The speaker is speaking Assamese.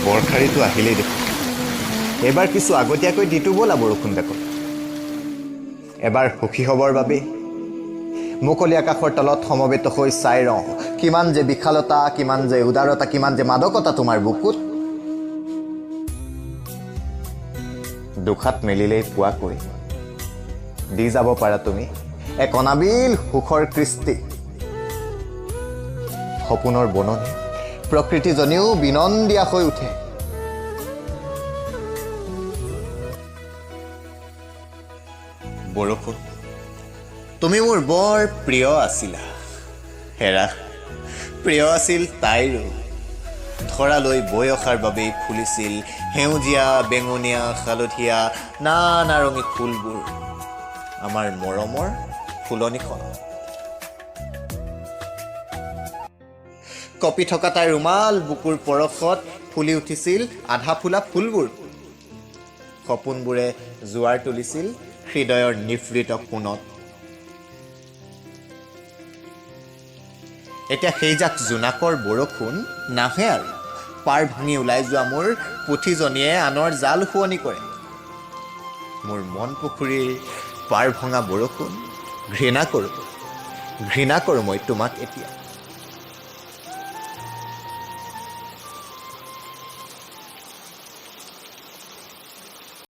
বৰষাৰীটো আহিলেই দেখোন এবাৰ কিছু আগতীয়াকৈ দিটো ব'লা বৰষুণ বেকত এবাৰ সুখী হ'বৰ বাবে মুকলি আকাশৰ তলত সমবেত হৈ চাই ৰওঁ কিমান যে বিশালতা কিমান যে উদাৰতা কিমান যে মাদকতা তোমাৰ বুকুত দুখাত মেলিলেই পোৱাকৈ দি যাব পাৰা তুমি এক অনাবিল সুখৰ কৃষ্টি সপোনৰ বননি প্ৰকৃতিজনীও বিনন্দিয়া হৈ উঠে বৰষুণ তুমি মোৰ বৰ প্ৰিয় আছিলা হেৰা প্ৰিয় আছিল তাইৰো ধৰালৈ বৈ অহাৰ বাবেই ফুলিছিল সেউজীয়া বেঙুনীয়া হালধীয়া নানা ৰঙী ফুলবোৰ আমাৰ মৰমৰ ফুলনিখন কপি থকা তাইৰ ৰুমাল বুকুৰ পৰশত ফুলি উঠিছিল আধা ফুলা ফুলবোৰ সপোনবোৰে জোৱাৰ তুলিছিল হৃদয়ৰ নিভৃত কোণত এতিয়া সেইজাক জোনাকৰ বৰষুণ নাহে আৰু পাৰ ভাঙি ওলাই যোৱা মোৰ পুথিজনীয়ে আনৰ জাল শুৱনি কৰে মোৰ মন পুখুৰীৰ পাৰ ভঙা বৰষুণ ঘৃণা কৰোঁ মই তোমাক এতিয়া